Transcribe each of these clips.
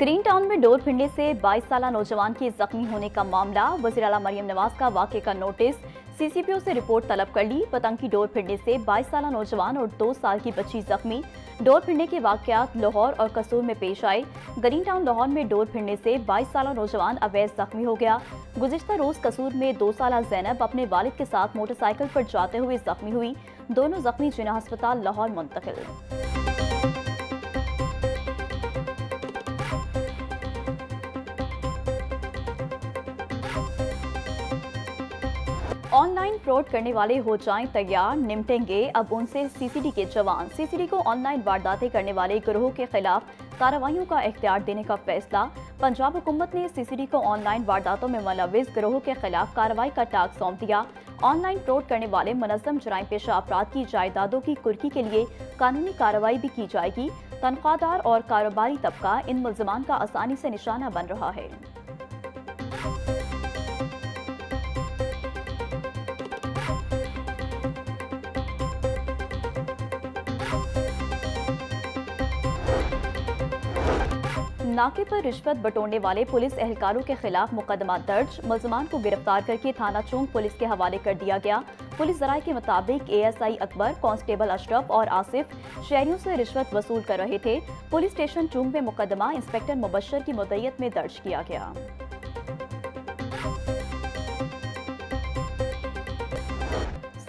Green town में door फिरने से 22 साल नौजवान के जख्मी होने का मामला। वज़ीर आला मरियम नवाज का वाक़े का नोटिस। सीसीपीओ से रिपोर्ट तलब कर ली। पतंग की डोर फिरने से 22 साल नौजवान और 2 साल की बच्ची जख्मी। डोर फिरने के वाक़यात लाहौर और कसूर में पेश आए। ग्रीन टाउन लाहौर में डोर फिरने से 22 साल नौजवान अवैध जख्मी हो गया। गुज़िश्ता रोज कसूर में 2 साल ज़ैनब अपने वालिद के साथ मोटरसाइकिल पर जाते हुए जख्मी हुई। दोनों जख्मी जिना अस्पताल लाहौर मुंतकिल। ऑनलाइन फ्रॉड करने वाले हो जाएं तैयार, निपटेंगे अब उनसे सीसीडी के जवान। सीसीडी को ऑनलाइन वारदातें करने वाले गिरोह के खिलाफ कार्रवाइयों का इख्तियार देने का फैसला। पंजाब हुकूमत ने सीसीडी को ऑनलाइन वारदातों में मुलविस गिरोह के खिलाफ कार्रवाई का टास्क सौंप दिया। ऑनलाइन फ्रॉड करने वाले मुनज़्ज़म जराइम पेशा अफराद की जायदादों की कुर्की के लिए कानूनी कार्रवाई भी की जाएगी। तनख्वाहदार और कारोबारी तबका इन मुल्ज़िमान का आसानी से निशाना बन रहा है। नाके पर रिश्वत बटोरने वाले पुलिस एहलकारों के खिलाफ मुकदमा दर्ज। मुल्ज़िमान को गिरफ्तार करके थाना चौंक पुलिस के हवाले कर दिया गया। पुलिस जराये के मुताबिक ASI अकबर, कांस्टेबल अशरफ और आसिफ शहरियों से रिश्वत वसूल कर रहे थे। पुलिस स्टेशन चौंक में मुकदमा इंस्पेक्टर मुबशर की मुद्दत में दर्ज किया गया।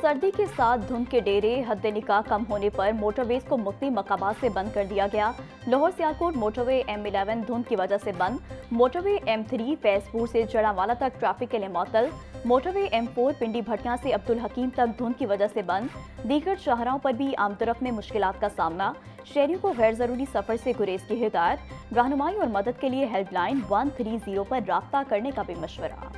सर्दी के साथ धुंध के डेरे, हद निकाह कम होने पर मोटरवेज को मुख्तलिफ मकामात से बंद कर दिया गया। लाहौर सियालकोट मोटरवे M11 धुंध की वजह से बंद। मोटरवे M3 फैजपुर से जड़ावाला तक ट्रैफिक के लिए मअतल। मोटरवे M4 पिंडी भटियां से अब्दुल हकीम तक धुंध की वजह से बंद। दीगर शाहराओं पर भी आमतरफ में मुश्किलात का सामना। शहरियों को गैर जरूरी सफर से गुरेज की हिदायत। रहनुमाई और मदद के लिए हेल्पलाइन 130 पर राब्ता करने का भी मशवरा।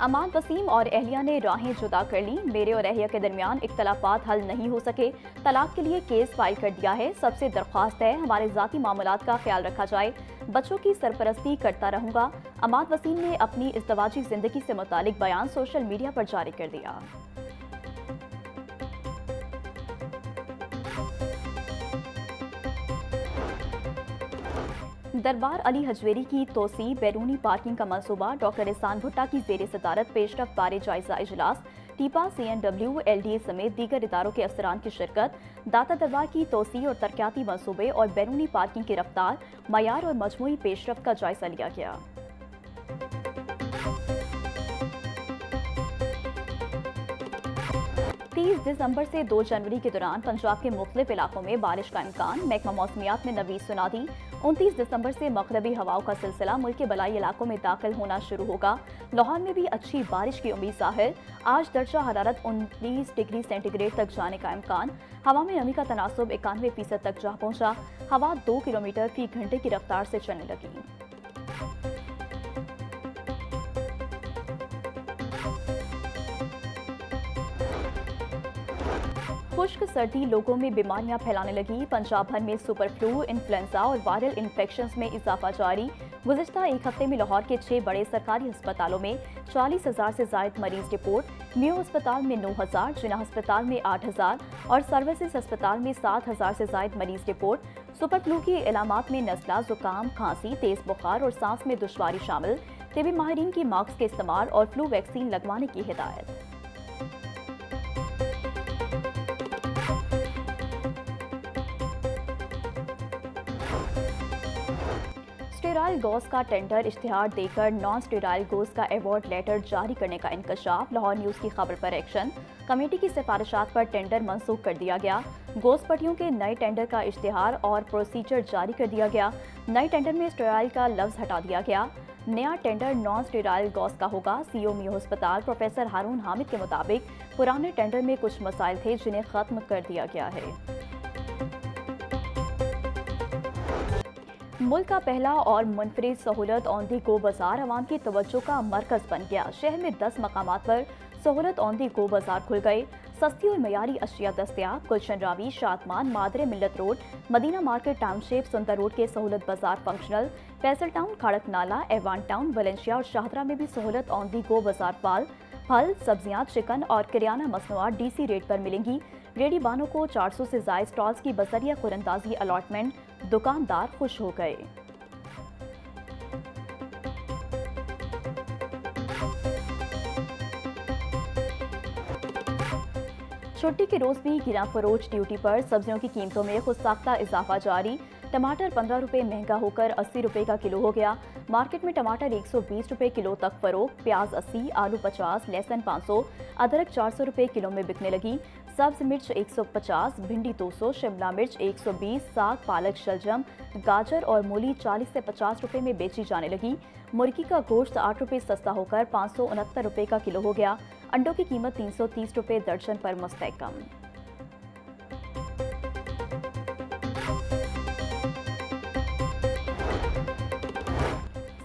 अमान वसीम और एहलिया ने राहें जुदा कर ली। मेरे और एहलिया के दरमियान इख्तलाफात हल नहीं हो सके, तलाक के लिए केस फाइल कर दिया है। सबसे दरख्वास्त है हमारे ज़ाती मामलात का ख्याल रखा जाए, बच्चों की सरपरस्ती करता रहूंगा। अमान वसीम ने अपनी इज़्दवाजी जिंदगी से मुतालिक बयान सोशल मीडिया पर जारी कर दिया। दरबार अली हजवेरी की तोसी, बैरूनी पार्किंग का मंसूबा। डॉक्टर एहसान भुट्टा की ज़ेर सदारत पेशरफ बारे जायजा इजलास। टीपा, CNW, LDA समेत दीगर इदारों के अफसरान की शिरकत। दाता दरबार की तोसी और तरक्याती मंसूबे और बैरूनी पार्किंग की रफ्तार, मयार और मजमूई पेशरफ का जायजा लिया गया। 30 दिसंबर से 2 जनवरी के दौरान पंजाब के मुख्तलिफ इलाकों में बारिश का इम्कान। महकमा मौसमियात ने नवीस सुना दी। 29 दिसंबर से मगरबी हवाओं का सिलसिला मुल्क के बलाई इलाकों में दाखिल होना शुरू होगा। लाहौर में भी अच्छी बारिश की उम्मीद ज़ाहिर। आज दर्जा हरारत 19 डिग्री सेंटीग्रेड तक जाने का इम्कान। हवा में नमी का तनासुब 91% तक जा पहुंचा। हवा 2 किलोमीटर फी घंटे की रफ्तार से चलने लगी। खुश्क सर्दी लोगों में बीमारियां फैलाने लगी। पंजाब भर में सुपर फ्लू, इन्फ्लुएंजा और वायरल इन्फेक्शंस में इजाफा जारी। गुज़िश्ता एक हफ्ते में लाहौर के 6 बड़े सरकारी अस्पतालों में 40,000 से ज़ायद मरीज रिपोर्ट। मियो अस्पताल में 9,000, जिना अस्पताल में 8,000 और सर्विसेज अस्पताल में 7,000 से ज़ायद मरीज रिपोर्ट। सुपर फ्लू की इलामात में नज़ला, जुकाम, खांसी, तेज बुखार और सांस में दुश्वारी शामिल। तिबी माहिरीन की मास्क के इस्तेमाल और फ्लू वैक्सीन लगवाने की हिदायत। स्टेराइल गॉज का टेंडर इश्तिहार देकर नॉन स्टेराइल गोज का अवार्ड लेटर जारी करने का इंकशाफ। लाहौर न्यूज़ की खबर पर एक्शन। कमेटी की सिफारिशात पर टेंडर मंसूख कर दिया गया। गोज पट्टियों के नए टेंडर का इश्तिहार और प्रोसीजर जारी कर दिया गया। नए टेंडर में स्टेराइल का लफ्ज हटा दिया गया। नया टेंडर नॉन स्टेराइल गॉज का होगा। CEO मियो अस्पताल प्रोफेसर हारून हामिद के मुताबिक पुराने टेंडर में कुछ मसाइल थे जिन्हें खत्म कर दिया गया है। मुल्क का पहला और मुनफरिद सहूलत ऑन दी गो बाजार अवाम की तवज्जो का मरकज बन गया। शहर में 10 मकामात पर सहूलत ऑन दी गो बाजार खुल गए। सस्ती और मयारी अशिया दस्तयाब। गुलशन रावी, शादमान, मादरे मिल्लत रोड, मदीना मार्केट टाउनशिप, सुंदर रोड के सहूलत बाजार फंक्शनल, फैसल टाउन, खड़क नाला, एवान टाउन, वलेंशिया और शाहदरा में भी सहूलत ऑन दी गो बाजार फाल। फल, सब्जियां, चिकन और किराना मसनूआत डीसी रेट पर मिलेंगी। रेडी बानों को 400 से ज्यादा स्टॉल्स की बजरिया कुरंदाजी अलॉटमेंट, दुकानदार खुश हो गए। छुट्टी के रोज भी गिरा फरोश ड्यूटी पर। सब्जियों की कीमतों में खुद साख्ता इजाफा जारी। टमाटर 15 रुपए महंगा होकर 80 रुपए का किलो हो गया। मार्केट में टमाटर 120 रुपए किलो तक फरोख्त, प्याज 80, आलू 50, लहसुन 500, अदरक 400 रुपए किलो में बिकने लगी। सब्ज मिर्च 150, भिंडी 200, शिमला मिर्च 120, साग, पालक, शलजम, गाजर और मूली 40 से 50 रुपए में बेची जाने लगी। मुर्गी का गोश्त 8 रुपए सस्ता होकर 569 रुपए का किलो हो गया। अंडों की कीमत 330 रुपए दर्जन पर मुस्तहकम।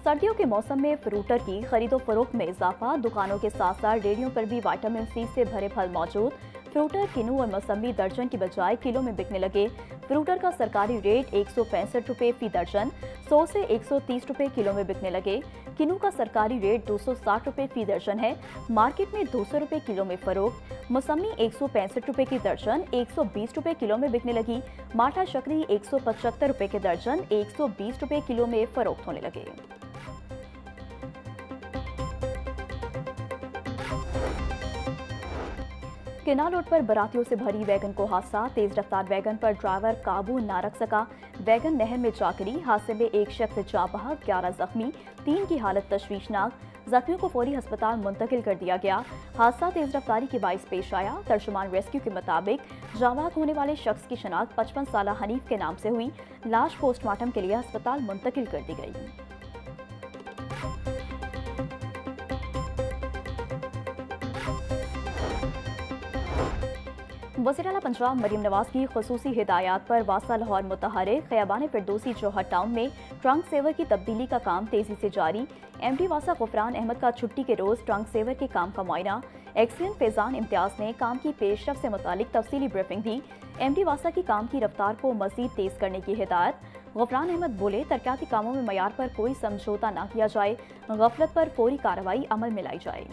सर्दियों के मौसम में फ्रूटर की खरीदो फरोख्त में इजाफा। दुकानों के साथ साथ रेडियो पर भी विटामिन सी से भरे फल मौजूद। फ्रूटर, किनू और मौसमी दर्जन की बजाय किलो में बिकने लगे। फ्रूटर का सरकारी रेट 165 रुपए फी दर्जन, 100 से 130 रुपए किलो में बिकने लगे। किनू का सरकारी रेट 260 रुपए फी दर्जन है। मार्केट में 200 रुपए किलो में फरोख्त। मौसमी 165 रुपए की दर्जन 120 रुपए किलो में बिकने लगी। माठा शकरी 175 रुपए के दर्जन 120 रुपए किलो में फरोख्त होने लगे। किनाल रोड पर बरातियों से भरी वैगन को हादसा। तेज रफ्तार वैगन पर ड्राइवर काबू न रख सका। वैगन नहर में जा गिरी। हादसे में एक शख्स जाँ बहक, 11 जख्मी, 3 की हालत तशवीशनाक। जख्मियों को फौरी अस्पताल मुंतकिल कर दिया गया। हादसा तेज रफ्तारी के बाइस पेश आया। तर्जुमान रेस्क्यू के मुताबिक जाँ बहक होने वाले शख्स की शनाख्त 55 साला हनीफ के नाम से हुई। लाश पोस्टमार्टम के लिए अस्पताल मुंतकिल कर दी गई। वज़ीर आला पंजाब मरीम नवाज की खुसूसी हिदायत पर वासा लाहौर मुतहरिक। खयाबान फिरदौसी जौहर टाउन में ट्रंक सेवर की तब्दीली का काम तेजी से जारी। एमडी वासा गुफरान अहमद का छुट्टी के रोज ट्रंक सेवर के काम का मुआयना। एक्सीएन फैजान इम्तियाज ने काम की पेशरफ से मुतालिक तफसीली ब्रीफिंग दी। एमडी वासा की काम की रफ्तार को मजीद तेज करने की हिदायत। गुफरान अहमद बोले, तरक्याती कामों में मयार पर कोई समझौता न किया जाए। गफलत पर फौरी कार्रवाई अमल में लाई जाए।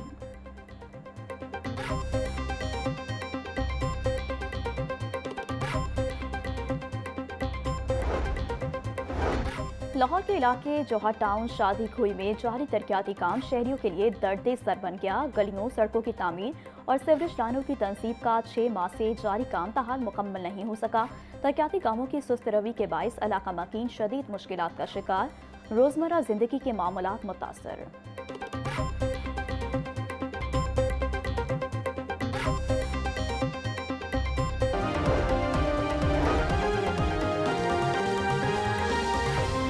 लाहौर के इलाके जौहर टाउन शादी खोई में जारी तरक्याती काम शहरियों के लिए दर्द सर बन गया। गलियों, सड़कों की तामीर और सीवरेज लाइनों की तनसीब का 6 माह से जारी काम ताहाल मुकम्मल नहीं हो सका। तरक्याती कामों की सुस्त रवी के बाइस इलाका मकीन शदीद मुश्किलात का शिकार। रोजमर्रा जिंदगी के मामलात मुतासर।